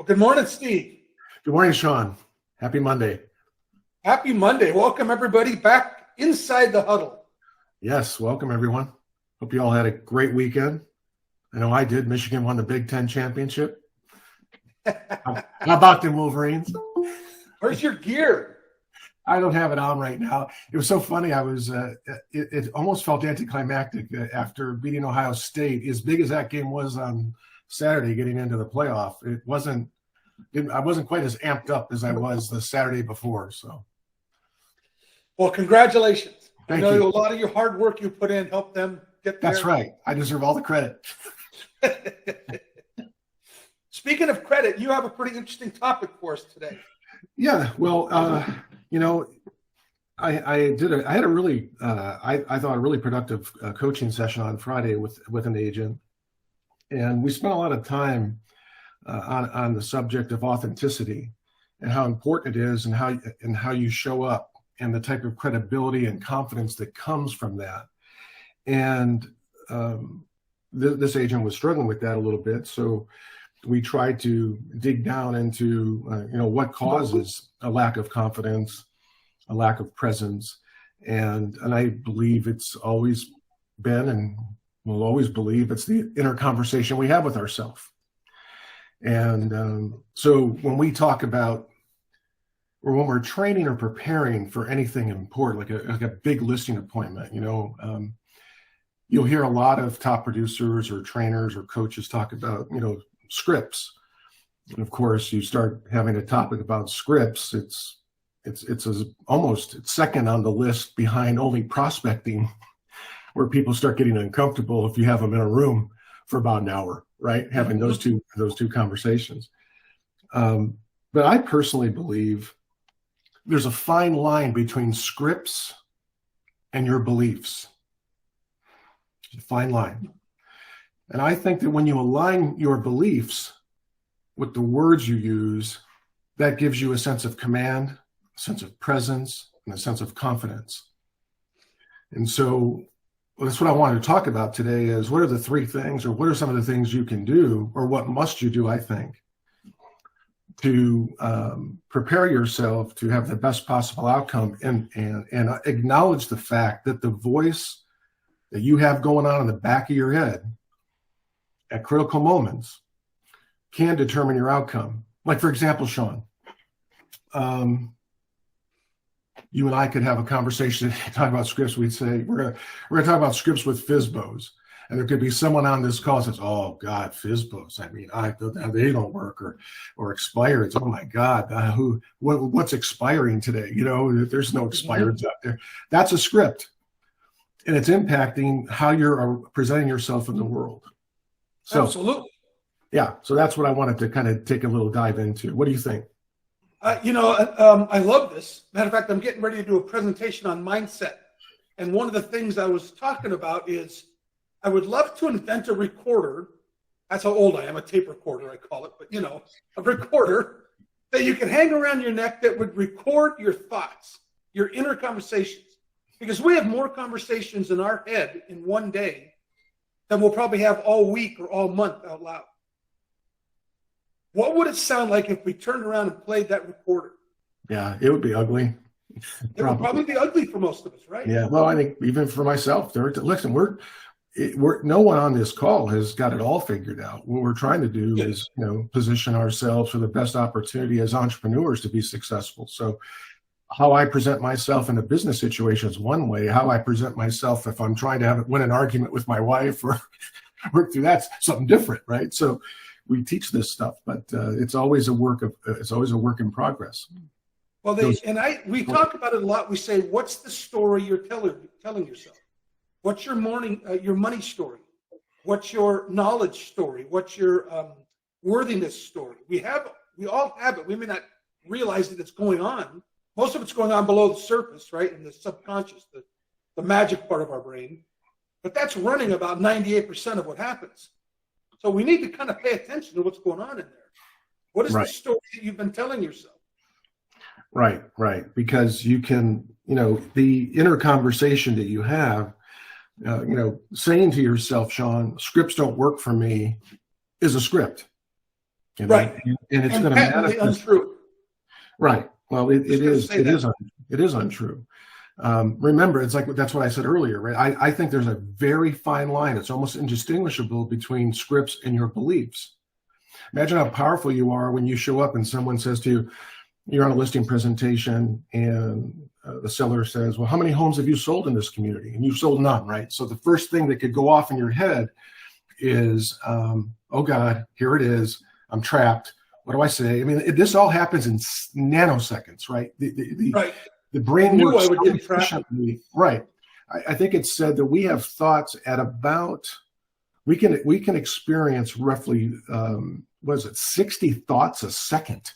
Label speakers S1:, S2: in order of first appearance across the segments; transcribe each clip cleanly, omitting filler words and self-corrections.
S1: Good morning, Steve.
S2: Good morning, Sean. Happy Monday.
S1: Happy Monday. Welcome, everybody, back inside the huddle.
S2: Yes, welcome, everyone. Hope you all had a great weekend. I know I did. Michigan won the Big Ten championship. How about the Wolverines?
S1: Where's your gear?
S2: I don't have it on right now. It was so funny. It almost felt anticlimactic after beating Ohio State. As big as that game was on Saturday, getting into the playoff, I wasn't quite as amped up as I was the Saturday before. So,
S1: well, congratulations.
S2: Thank
S1: I know
S2: you.
S1: a lot of your hard work you put in helped them get there.
S2: That's right. I deserve all the credit.
S1: Speaking of credit, you have a pretty interesting topic for us today.
S2: Yeah, well, I had a really productive coaching session on Friday with an agent, and we spent a lot of time on the subject of authenticity and how important it is, and how you show up, and the type of credibility and confidence that comes from that. And this agent was struggling with that a little bit, so we tried to dig down into what causes a lack of confidence, a lack of presence, and I believe it's always been, and will always believe, it's the inner conversation we have with ourselves. And so when we talk about, or when we're training or preparing for anything important, like a big listing appointment, you'll hear a lot of top producers or trainers or coaches talk about, scripts. And of course, you start having a topic about scripts, it's second on the list behind only prospecting, where people start getting uncomfortable if you have them in a room for about an hour, right? Having those two conversations. But I personally believe there's a fine line between scripts and your beliefs. It's a fine line. And I think that when you align your beliefs with the words you use, that gives you a sense of command, a sense of presence, and a sense of confidence. And so that's what I wanted to talk about today is, what are the three things, or what are some of the things you can do, or what must you do, I think, to prepare yourself to have the best possible outcome, and acknowledge the fact that the voice that you have going on in the back of your head at critical moments can determine your outcome. Like, for example, Sean, you and I could have a conversation talking about scripts. We'd say, we're gonna talk about scripts with FSBOs. And there could be someone on this call that says, oh God, FSBOs. I mean, they don't work, or expireds. Oh my God, what's expiring today? There's no expireds out there. That's a script. And it's impacting how you're presenting yourself in the world. So,
S1: absolutely.
S2: Yeah. So that's what I wanted to kind of take a little dive into. What do you think?
S1: I love this. Matter of fact, I'm getting ready to do a presentation on mindset. And one of the things I was talking about is I would love to invent a recorder. That's how old I am, a tape recorder, I call it. But, a recorder that you can hang around your neck that would record your thoughts, your inner conversations. Because we have more conversations in our head in one day than we'll probably have all week or all month out loud. What would it sound like if we turned around and played that recorder?
S2: Yeah, it would be ugly.
S1: It would probably be ugly for most of us, right?
S2: Yeah, well, I think even for myself, listen, we're no one on this call has got it all figured out. What we're trying to do is, position ourselves for the best opportunity as entrepreneurs to be successful. So how I present myself in a business situation is one way. How I present myself if I'm trying to win an argument with my wife or work through that's something different, right? So we teach this stuff, but it's always a work in progress.
S1: Well, we talk about it a lot. We say, what's the story you're telling yourself? What's your money story? What's your knowledge story? What's your worthiness story? We all have it. We may not realize that it's going on. Most of it's going on below the surface, right, in the subconscious, the magic part of our brain. But that's running about 98% of what happens. So we need to kind of pay attention to what's going on in there. What is the story that you've been telling yourself?
S2: Right. Because you can, the inner conversation that you have, saying to yourself, Sean, scripts don't work for me, is a script. You know?
S1: Right.
S2: And it's
S1: And
S2: going to
S1: patently
S2: manifest.
S1: untrue.
S2: Right. Well, it is
S1: that.
S2: it is untrue. Remember, it's like that's what I said earlier, right? I think there's a very fine line. It's almost indistinguishable between scripts and your beliefs. Imagine how powerful you are when you show up and someone says to you, you're on a listing presentation and the seller says, well, how many homes have you sold in this community? And you've sold none, right? So the first thing that could go off in your head is, oh God, here it is. I'm trapped. What do I say? I mean, this all happens in nanoseconds, right?
S1: Right.
S2: The brain
S1: I knew
S2: works
S1: I would
S2: so
S1: get trapped.
S2: efficiently. Right. I think it's said that we have thoughts at about, we can experience roughly, 60 thoughts a second.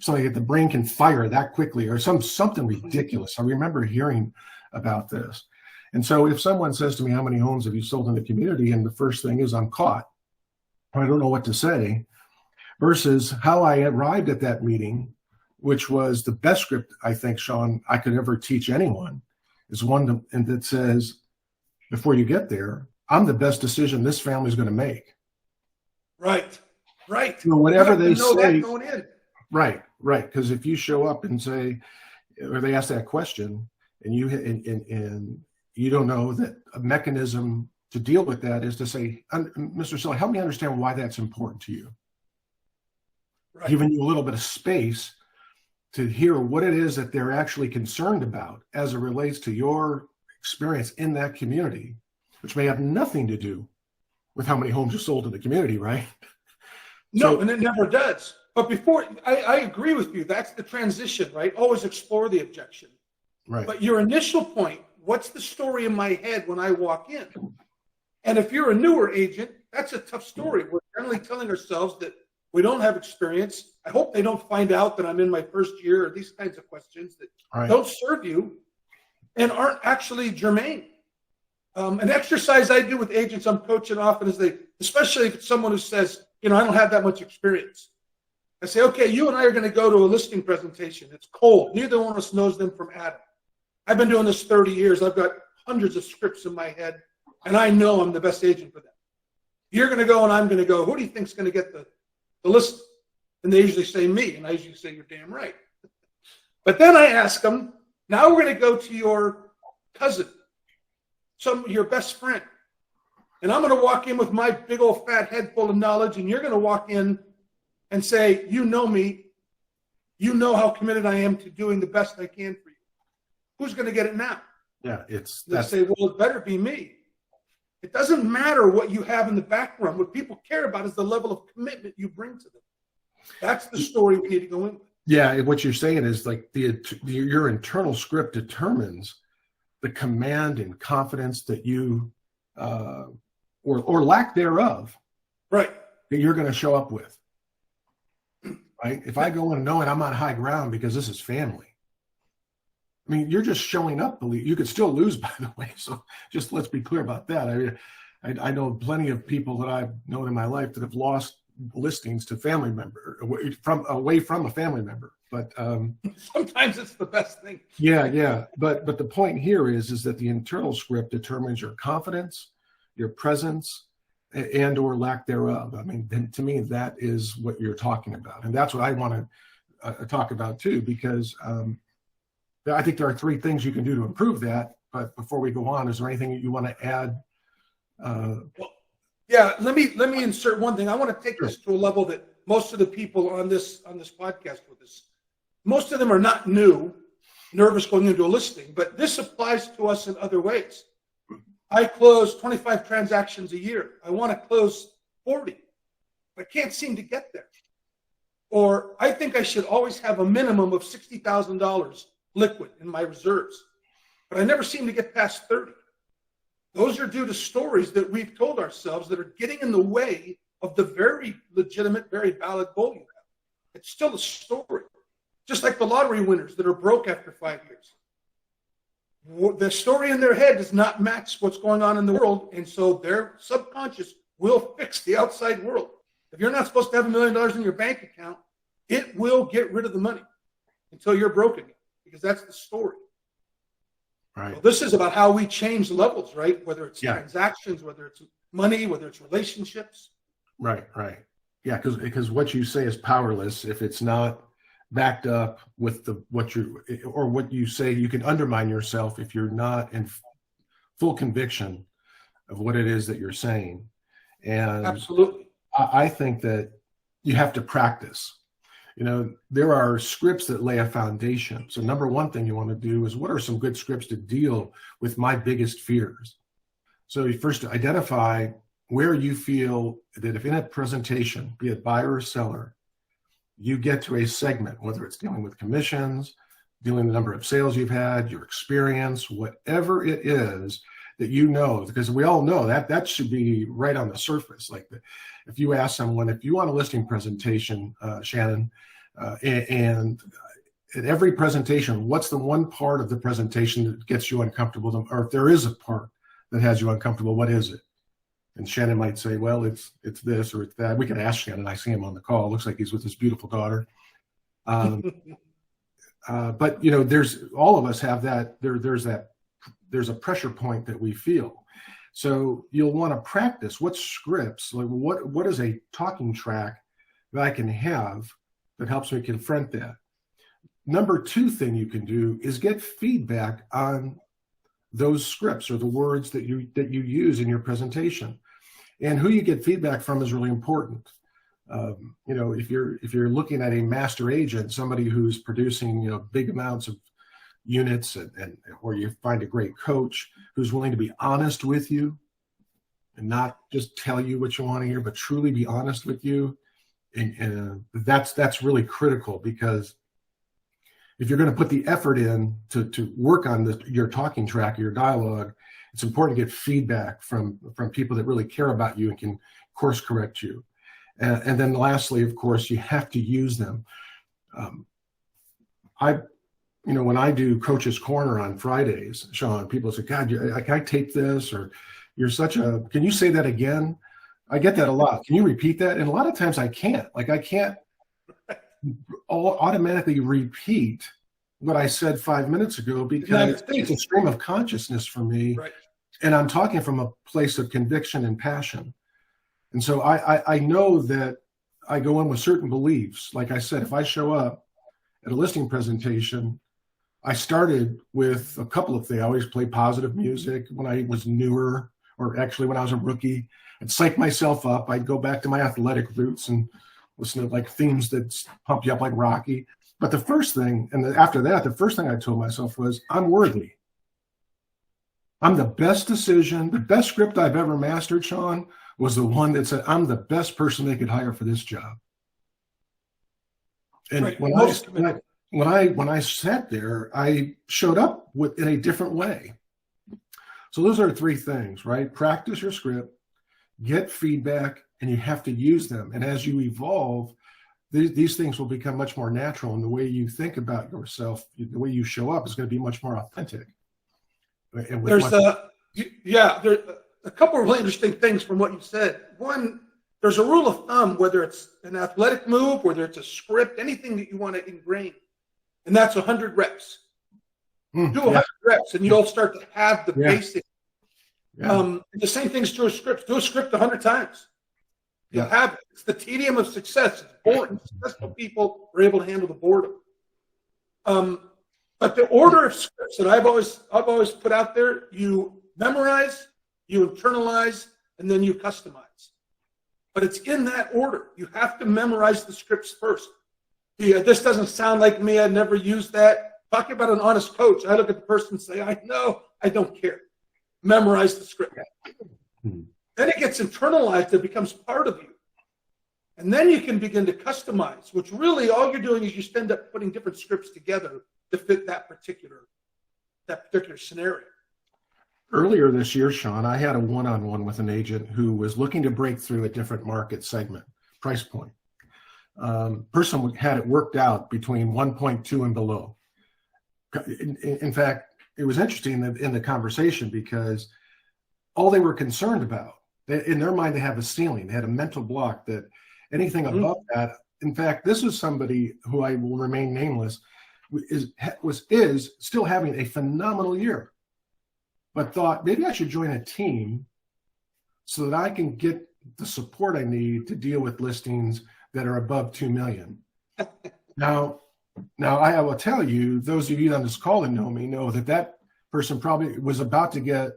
S2: So that the brain can fire that quickly, or something ridiculous. I remember hearing about this. And so if someone says to me, how many homes have you sold in the community? And the first thing is I'm caught. I don't know what to say, versus how I arrived at that meeting, which was the best script I think, Sean, I could ever teach anyone, is one that says, before you get there, I'm the best decision this family is going to make.
S1: Right. Right.
S2: You know, whatever
S1: you
S2: they
S1: know
S2: say.
S1: That going in.
S2: Right. Because if you show up and say, or they ask that question, and you don't know that a mechanism to deal with that is to say, Mr. Seller, help me understand why that's important to you. Right. Giving you a little bit of space to hear what it is that they're actually concerned about as it relates to your experience in that community, which may have nothing to do with how many homes you sold in the community, right?
S1: No, and it never does. But before, I agree with you. That's the transition, right? Always explore the objection.
S2: Right.
S1: But your initial point, what's the story in my head when I walk in? And if you're a newer agent, that's a tough story. We're generally telling ourselves that we don't have experience. I hope they don't find out that I'm in my first year, or these kinds of questions that don't serve you and aren't actually germane. An exercise I do with agents I'm coaching often is especially if it's someone who says, I don't have that much experience. I say, okay, you and I are going to go to a listing presentation. It's cold. Neither one of us knows them from Adam. I've been doing this 30 years. I've got hundreds of scripts in my head, and I know I'm the best agent for them. You're going to go, and I'm going to go. Who do you think's going to get the list? And they usually say me, and I usually say, you're damn right. But then I ask them, now we're going to go to your cousin, your best friend. And I'm going to walk in with my big old fat head full of knowledge, and you're going to walk in and say, you know me, you know how committed I am to doing the best I can for you. Who's going to get it now?
S2: Yeah,
S1: they say, well, it better be me. It doesn't matter what you have in the background. What people care about is the level of commitment you bring to them. That's the story we need to go in with.
S2: Yeah, what you're saying is like your internal script determines the command and confidence that you, or lack thereof,
S1: right, that
S2: you're going to show up with. Right? If I go in knowing I'm on high ground because this is family, I mean, you're just showing up. You could still lose, by the way. So just let's be clear about that. I mean, I know plenty of people that I've known in my life that have lost listings to family member away from a family member. But
S1: sometimes it's the best thing.
S2: Yeah. But the point here is that the internal script determines your confidence, your presence, and or lack thereof. I mean, to me, that is what you're talking about. And that's what I want to talk about too, because I think there are three things you can do to improve that. But before we go on, is there anything that you want to add?
S1: Yeah, let me insert one thing. I want to take this to a level that most of the people on this podcast with us, most of them are not nervous going into a listing, but this applies to us in other ways. I close 25 transactions a year. I want to close 40. I can't seem to get there. Or I think I should always have a minimum of $60,000 liquid in my reserves, but I never seem to get past 30. Those are due to stories that we've told ourselves that are getting in the way of the very legitimate, very valid goal you have. It's still a story. Just like the lottery winners that are broke after 5 years. The story in their head does not match what's going on in the world, and so their subconscious will fix the outside world. If you're not supposed to have $1 million in your bank account, it will get rid of the money until you're broke again, because that's the story.
S2: Right.
S1: Well, this is about how we change levels, right? Whether it's transactions, whether it's money, whether it's relationships.
S2: Right. Yeah, because what you say is powerless if it's not backed up with what you say. You can undermine yourself if you're not in full conviction of what it is that you're saying. And
S1: Absolutely.
S2: I think that you have to practice. There are scripts that lay a foundation. So number one thing you want to do is, what are some good scripts to deal with my biggest fears? So you first identify where you feel that if in a presentation, be it buyer or seller, you get to a segment, whether it's dealing with commissions, dealing with the number of sales you've had, your experience, whatever it is that because we all know that should be right on the surface. Like if you ask someone, if you want a listing presentation, Shannon, and at every presentation, what's the one part of the presentation that gets you uncomfortable? Or if there is a part that has you uncomfortable, what is it? And Shannon might say, well, it's this or it's that. We can ask Shannon. I see him on the call. It looks like he's with his beautiful daughter. But there's all of us have that. There's a pressure point that we feel. So you'll want to practice what scripts, like what is a talking track that I can have that helps me confront that. Number two thing you can do is get feedback on those scripts or the words that you use in your presentation. And who you get feedback from is really important. If you're looking at a master agent, somebody who's producing big amounts of units, or you find a great coach who's willing to be honest with you and not just tell you what you want to hear, but truly be honest with you, and that's really critical, because if you're going to put the effort in to work on your talking track, your dialogue, it's important to get feedback from people that really care about you and can course correct you. And then lastly, of course, you have to use them. When I do Coach's Corner on Fridays, Sean, people say, God, I tape this, or can you say that again? I get that a lot. Can you repeat that? And a lot of times I can't. I can't automatically repeat what I said 5 minutes ago, because it's a stream of consciousness for me.
S1: Right.
S2: And I'm talking from a place of conviction and passion. And so I know that I go in with certain beliefs. Like I said, if I show up at a listing presentation, I started with a couple of things. I always play positive music when I was newer, or actually when I was a rookie. I'd psych myself up. I'd go back to my athletic roots and listen to themes that pump you up like Rocky. But the first thing, after that, the first thing I told myself was, I'm worthy. I'm the best decision. The best script I've ever mastered, Sean, was the one that said, I'm the best person they could hire for this job. And
S1: right.
S2: when I sat there, I showed up in a different way. So those are three things, right? Practice your script, get feedback, and you have to use them. And as you evolve, these things will become much more natural, and the way you think about yourself, the way you show up, is going to be much more authentic.
S1: There's a couple of really interesting things from what you said. One, there's a rule of thumb, whether it's an athletic move, whether it's a script, anything that you want to ingrain, and that's 100 reps. Do 100 reps, and you'll start to have the basic. Yeah. The same thing's true of scripts. Do a script 100 times. You'll have it. It's the tedium of success. It's boring. Successful people are able to handle the boredom. But the order of scripts that I've always put out there: you memorize, you internalize, and then you customize. But it's in that order. You have to memorize the scripts first. This doesn't sound like me. I never used that. Talking about an honest coach, I look at the person and say, I know, I don't care. Memorize the script. Then it gets internalized. It becomes part of you. And then you can begin to customize, which really all you're doing is you end up putting different scripts together to fit that particular scenario.
S2: Earlier this year, Sean, I had a one-on-one with an agent who was looking to break through a different market segment, price point. Person had it worked out between 1.2 and below. In fact, it was interesting in the conversation, because all they were concerned about, in their mind, they have a ceiling. They had a mental block that anything above that. In fact, this is somebody who, I will remain nameless, is still having a phenomenal year, but thought maybe I should join a team so that I can get the support I need to deal with listings that are above 2 million. Now I will tell you, those of you on this call that know me know that person probably was about to get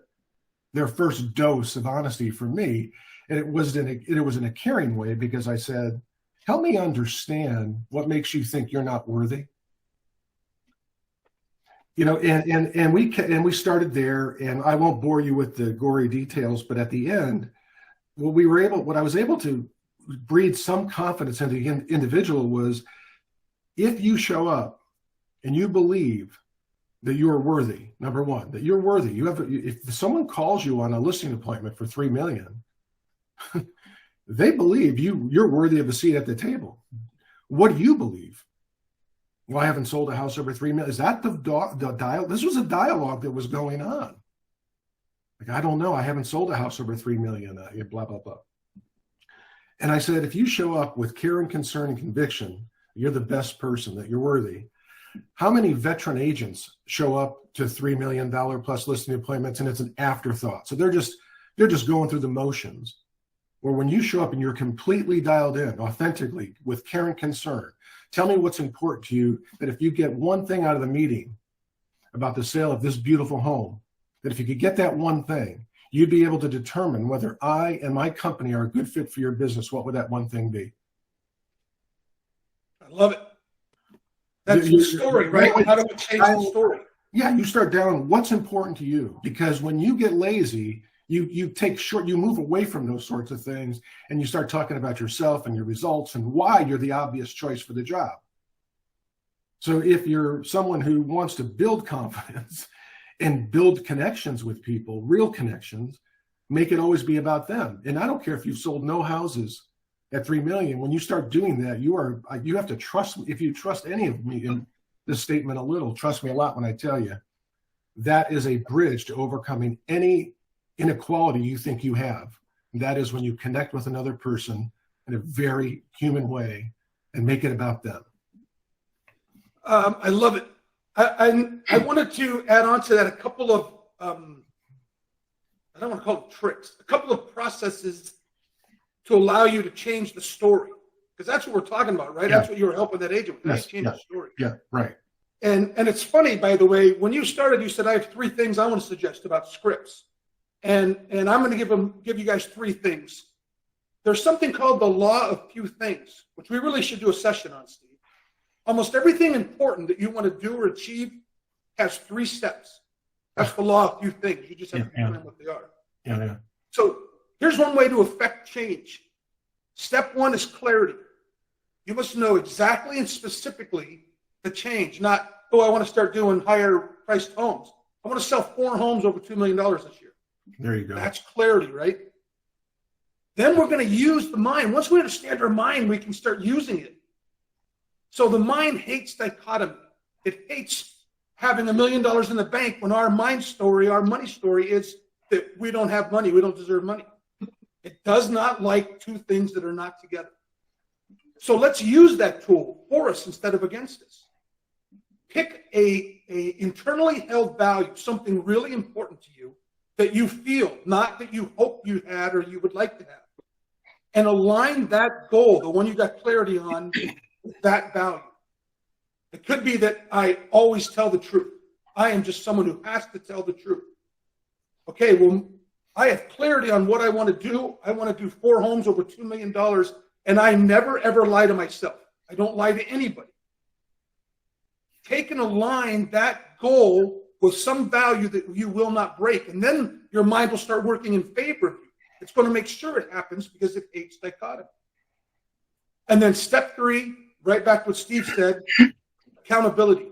S2: their first dose of honesty from me. And it was in a caring way, because I said, help me understand what makes you think you're not worthy. And we started there, and I won't bore you with the gory details, but at the end, what I was able to breed some confidence into the individual was, if you show up and you believe that you are worthy, number one, that you're worthy, if someone calls you on a listing appointment for $3 million, they believe you're worthy of a seat at the table. What do you believe? Well, I haven't sold a house over $3 million. Is that the dialogue? This was a dialogue that was going on. Like, I don't know. I haven't sold a house over $3 million. Blah, blah, blah. And I said, if you show up with care and concern and conviction, you're the best person, that you're worthy. How many veteran agents show up to $3 million plus listing appointments, and it's an afterthought? So they're just going through the motions. Or when you show up and you're completely dialed in, authentically, with care and concern, tell me what's important to you, that if you get one thing out of the meeting about the sale of this beautiful home, that if you could get that one thing, you'd be able to determine whether I and my company are a good fit for your business. What would that one thing be?
S1: I love it. That's the story, right? How do we change the story?
S2: Yeah, you start down what's important to you, because when you get lazy, you move away from those sorts of things, and you start talking about yourself and your results and why you're the obvious choice for the job. So if you're someone who wants to build confidence and build connections with people, real connections, make it always be about them. And I don't care if you've sold no houses at 3 million. When you start doing that, you have to trust me. If you trust any of me in this statement a little, trust me a lot when I tell you, that is a bridge to overcoming any inequality you think you have. And that is when you connect with another person in a very human way and make it about them.
S1: I love it. I wanted to add on to that a couple of, I don't want to call it tricks, a couple of processes to allow you to change the story. Because that's what we're talking about, right? Yeah. That's what you were helping that agent with. Yes. Change the story.
S2: Yeah, right.
S1: And it's funny, by the way, when you started, you said, I have 3 things I want to suggest about scripts. And I'm going to give you guys 3 things. There's something called the law of few things, which we really should do a session on, Steve. Almost everything important that you want to do or achieve has 3 steps. That's the law of few things. You just have to determine what they are.
S2: Yeah.
S1: So here's one way to affect change. Step 1 is clarity. You must know exactly and specifically the change, not, I want to start doing higher priced homes. I want to sell 4 homes over $2 million this year.
S2: There you go.
S1: That's clarity, right? Then we're going to use the mind. Once we understand our mind, we can start using it. So the mind hates dichotomy. It hates having $1 million in the bank when our mind story, our money story is that we don't have money, we don't deserve money. It does not like 2 things that are not together. So let's use that tool for us instead of against us. Pick a internally held value, something really important to you that you feel, not that you hope you had or you would like to have. And align that goal, the one you got clarity on, with that value. It could be that I always tell the truth. I am just someone who has to tell the truth. Okay, well, I have clarity on what I want to do. I want to do 4 homes over $2 million, and I never, ever lie to myself. I don't lie to anybody. Take and align that goal with some value that you will not break, and then your mind will start working in favor of you. It's going to make sure it happens because it hates dichotomy. And then step 3, right back to what Steve said, accountability.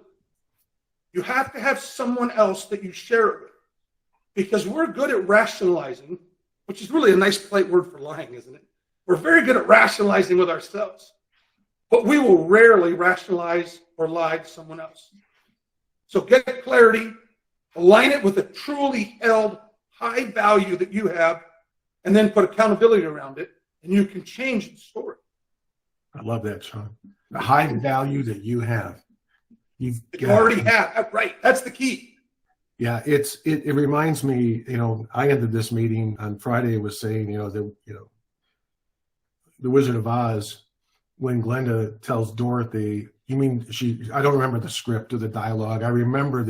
S1: You have to have someone else that you share it with, because we're good at rationalizing, which is really a nice polite word for lying, isn't it? We're very good at rationalizing with ourselves, but we will rarely rationalize or lie to someone else. So get clarity, align it with a truly held high value that you have, and then put accountability around it, and you can change the story.
S2: I love that, Sean. The high value that you have. You
S1: already have. Right. That's the key.
S2: Yeah, it reminds me, I ended this meeting on Friday was saying, The Wizard of Oz when Glenda tells Dorothy, I don't remember the script or the dialogue. I remember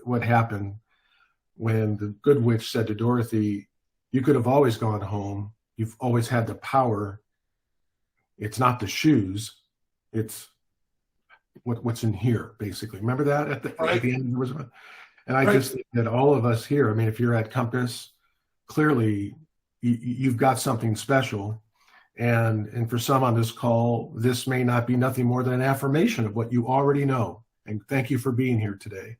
S2: what happened when the good witch said to Dorothy, you could have always gone home. You've always had the power. It's not the shoes. It's what's in here, basically. Remember that at the end of the Wizard of Oz? And I just think that all of us here, I mean, if you're at Compass, clearly you've got something special. And for some on this call, this may not be nothing more than an affirmation of what you already know. And thank you for being here today.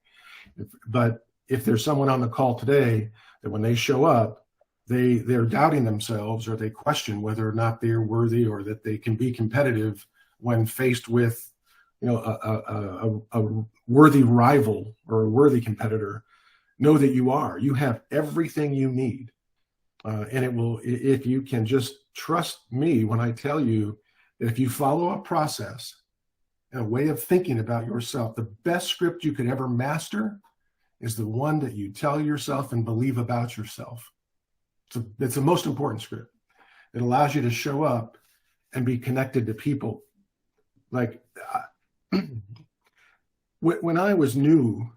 S2: But if there's someone on the call today that when they show up, they're doubting themselves, or they question whether or not they're worthy, or that they can be competitive when faced with, a worthy rival or a worthy competitor, know that you are. You have everything you need. And it will, if you can just trust me when I tell you that if you follow a process and a way of thinking about yourself, the best script you could ever master is the one that you tell yourself and believe about yourself. It's the most important script. It allows you to show up and be connected to people. Like when I was new,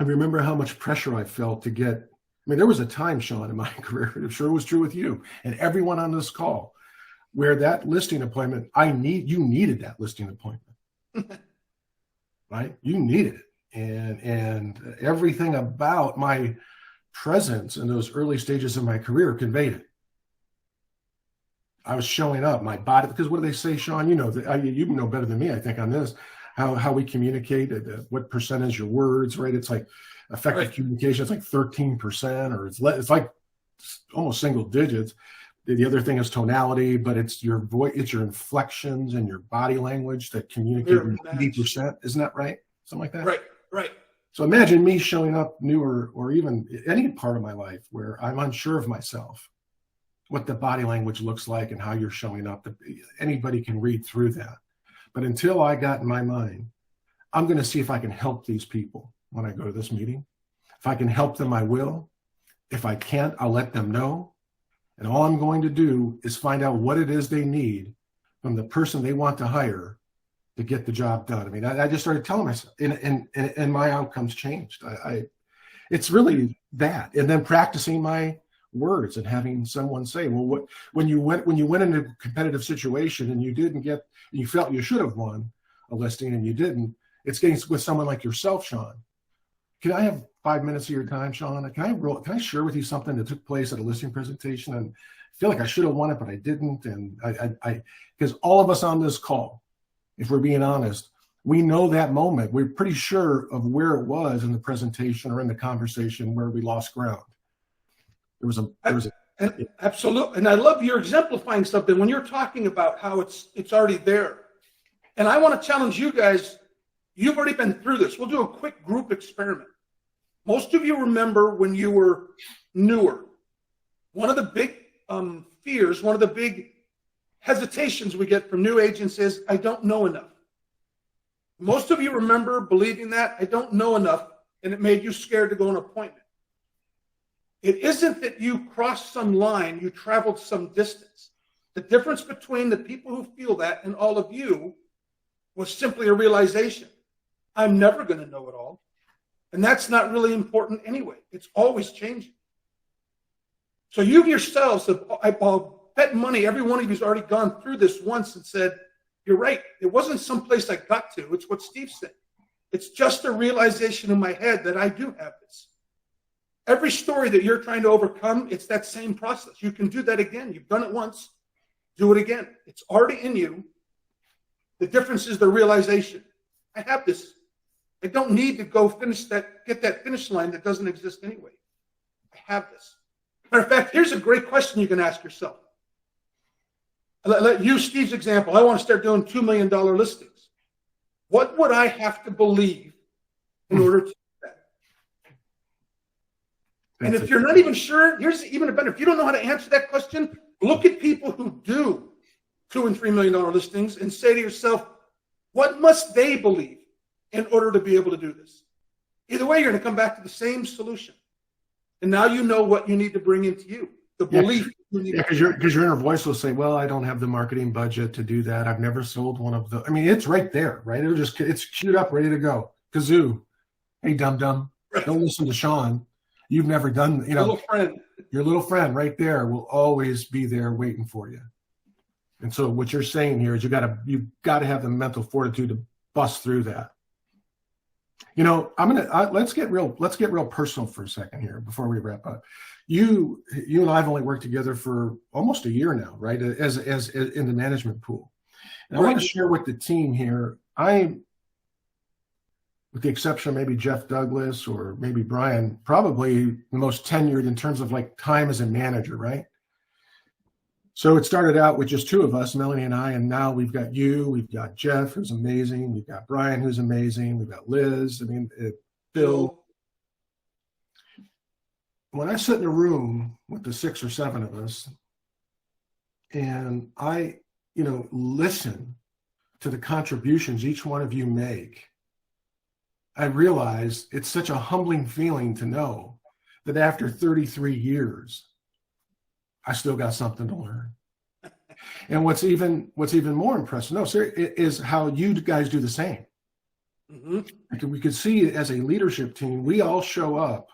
S2: I remember how much pressure I felt to get. I mean, there was a time, Sean, in my career, I'm sure it was true with you and everyone on this call, where that listing appointment, you needed that listing appointment, right? You needed it. And everything about my presence in those early stages of my career conveyed it. I was showing up, my body, because what do they say, Sean? You know better than me, I think, on this, how we communicate, what percentage your words, right? It's like effective communication, it's like 13%, or it's like almost single digits. The other thing is tonality, but it's your voice, it's your inflections and your body language that communicate 80%. Isn't that right? Something like that?
S1: Right.
S2: So imagine me showing up new or even any part of my life where I'm unsure of myself, what the body language looks like and how you're showing up. Anybody can read through that. But until I got in my mind, I'm going to see if I can help these people when I go to this meeting. If I can help them, I will. If I can't, I'll let them know. And all I'm going to do is find out what it is they need from the person they want to hire to get the job done. I mean, I just started telling myself, and my outcomes changed. It's really that. And then practicing my words and having someone say, well, when you went into a competitive situation and you felt you should have won a listing and you didn't, it's getting with someone like yourself, Sean. Can I have 5 minutes of your time, Sean? Can I share with you something that took place at a listing presentation? And I feel like I should have won it, but I didn't. And because all of us on this call, if we're being honest, we know that moment. We're pretty sure of where it was in the presentation or in the conversation where we lost ground.
S1: Absolutely. And I love you're exemplifying something when you're talking about how it's already there. And I want to challenge you guys. You've already been through this. We'll do a quick group experiment. Most of you remember when you were newer. One of the big fears, one of the big hesitations we get from new agents is, I don't know enough. Most of you remember believing that, I don't know enough, and it made you scared to go on an appointment. It isn't that you crossed some line, you traveled some distance. The difference between the people who feel that and all of you was simply a realization. I'm never going to know it all. And that's not really important anyway. It's always changing. So you yourselves, I'll bet money, every one of you has already gone through this once and said, you're right. It wasn't someplace I got to. It's what Steve said. It's just a realization in my head that I do have this. Every story that you're trying to overcome, it's that same process. You can do that again. You've done it once. Do it again. It's already in you. The difference is the realization. I have this. I don't need to go get that finish line that doesn't exist anyway. I have this. Matter of fact, here's a great question you can ask yourself. Let use Steve's example. I want to start doing $2 million listings. What would I have to believe in order to do that? And if you're not even sure, here's even a better. If you don't know how to answer that question, look at people who do $2 and $3 million listings and say to yourself, what must they believe in order to be able to do this? Either way, you're going to come back to the same solution. And now you know what you need to bring into you. the belief.
S2: Yeah, because your inner voice will say, well, I don't have the marketing budget to do that. I've never sold one of the, I mean, it's right there, right? It's queued up, ready to go. Kazoo. Hey, dum-dum, don't listen to Sean. You've never done,
S1: Little friend.
S2: Your little friend right there will always be there waiting for you. And so what you're saying here is you've got to have the mental fortitude to bust through that. Let's get real personal for a second here before we wrap up. You and I have only worked together for almost a year now, right? As in the management pool. And I want to share with the team here, with the exception of maybe Jeff Douglas or maybe Brian, probably the most tenured in terms of like time as a manager, right? So it started out with just two of us, Melanie and I, and now we've got you, we've got Jeff, who's amazing, we've got Brian, who's amazing, we've got Liz, Bill. When I sit in a room with the 6 or 7 of us, and I, listen to the contributions each one of you make, I realize it's such a humbling feeling to know that after 33 years, I still got something to learn. And what's even more impressive, is how you guys do the same. Mm-hmm. We could see as a leadership team, we all show up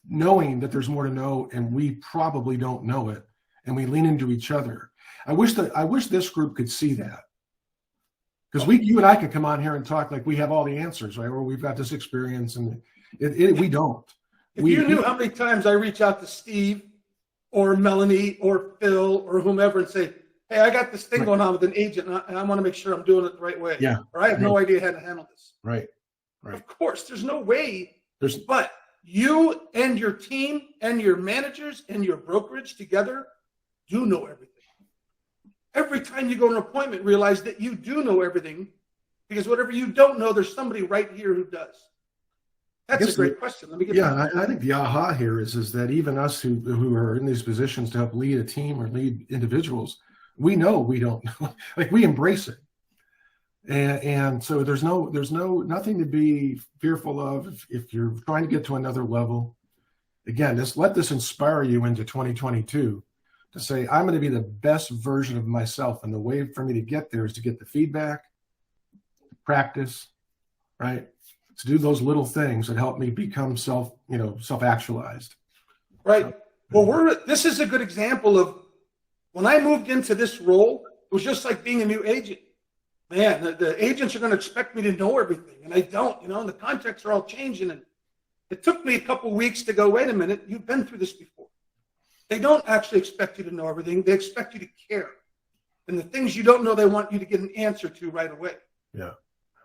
S2: knowing that there's more to know, and we probably don't know it, and we lean into each other. I wish this group could see that, because you and I could come on here and talk like we have all the answers, right? Or we've got this experience, and we don't.
S1: If you knew how many times I reach out to Steve or Melanie or Phil or whomever and say, hey, I got this thing going on with an agent, and I want to make sure I'm doing it the right way.
S2: Yeah.
S1: Or I have no idea how to handle this.
S2: Right.
S1: Of course, there's no way. But you and your team and your managers and your brokerage together do know everything. Every time you go to an appointment, realize that you do know everything, because whatever you don't know, there's somebody right here who does. That's a great question. Let me get
S2: I think the aha here is that even us who are in these positions to help lead a team or lead individuals, we know we don't know. Like, we embrace it. And so there's nothing to be fearful of if you're trying to get to another level. Again, let this inspire you into 2022 to say, I'm going to be the best version of myself. And the way for me to get there is to get the feedback, practice, right? To do those little things that help me become self-actualized.
S1: Right. Well, this is a good example of when I moved into this role, it was just like being a new agent. Man, the agents are going to expect me to know everything, and I don't, and the contracts are all changing. And it took me a couple of weeks to go, wait a minute, you've been through this before. They don't actually expect you to know everything. They expect you to care. And the things you don't know, they want you to get an answer to right away.
S2: Yeah.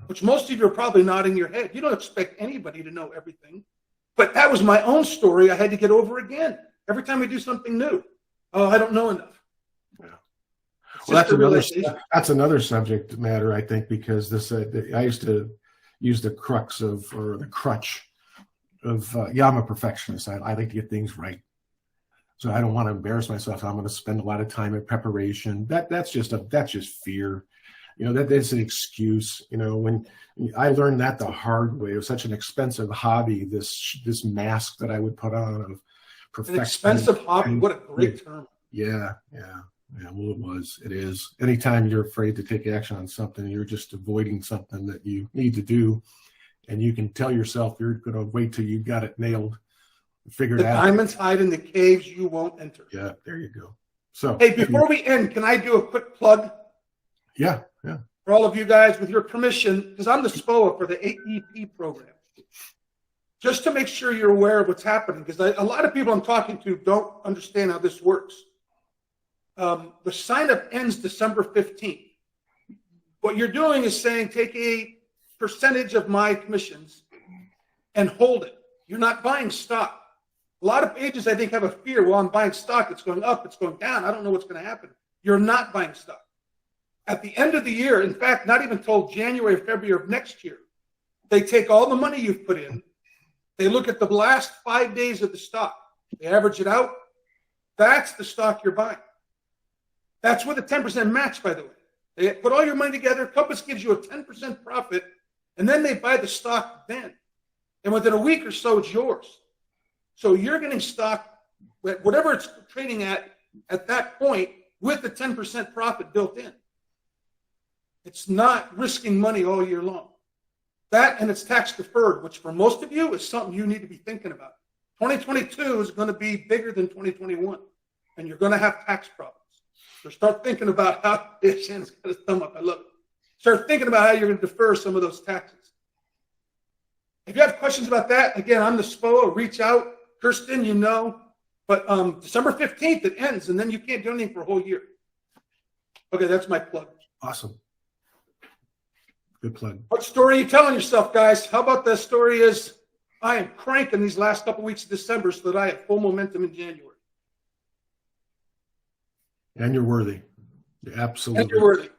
S1: Which most of you are probably nodding your head. You don't expect anybody to know everything. But that was my own story I had to get over again. Every time we do something new, I don't know enough.
S2: Yeah. Well, that's another subject matter, I think, because I used to use the crutch of I'm a perfectionist. I like to get things right. So I don't want to embarrass myself. I'm going to spend a lot of time in preparation. That's just fear. That's an excuse. When I learned that the hard way, it was such an expensive hobby, this mask that I would put on of perfection.
S1: An expensive hobby. What a great term.
S2: Yeah. Well, it is. Anytime you're afraid to take action on something, you're just avoiding something that you need to do. And you can tell yourself you're going to wait till you got it nailed, figured out.
S1: The diamonds hide in the caves you won't enter.
S2: Yeah, there you go. So,
S1: hey, before we end, can I do a quick plug?
S2: Yeah.
S1: For all of you guys, with your permission, because I'm the SPOA for the AEP program. Just to make sure you're aware of what's happening, because a lot of people I'm talking to don't understand how this works. The sign-up ends December 15th. What you're doing is saying, take a percentage of my commissions and hold it. You're not buying stock. A lot of agents, I think, have a fear. Well, I'm buying stock. It's going up. It's going down. I don't know what's going to happen. You're not buying stock. At the end of the year, in fact, not even till January or February of next year, they take all the money you've put in. They look at the last 5 days of the stock. They average it out. That's the stock you're buying. That's with a 10% match, by the way. They put all your money together. Compass gives you a 10% profit, and then they buy the stock then. And within a week or so, it's yours. So you're getting stock whatever it's trading at that point with the 10% profit built in. It's not risking money all year long. That and it's tax deferred, which for most of you is something you need to be thinking about. 2022 is going to be bigger than 2021, and you're going to have tax problems. So start thinking about how, Shannon's got his thumb up, I love it. Start thinking about how you're going to defer some of those taxes. If you have questions about that, again, I'm the SPOA. Reach out. Kirsten, you know. But December 15th, it ends, and then you can't do anything for a whole year. Okay, that's my plug.
S2: Awesome. Good plug.
S1: What story are you telling yourself, guys? How about the story is, I am cranking these last couple weeks of December so that I have full momentum in January.
S2: And you're worthy. You're absolutely.
S1: And you're worthy.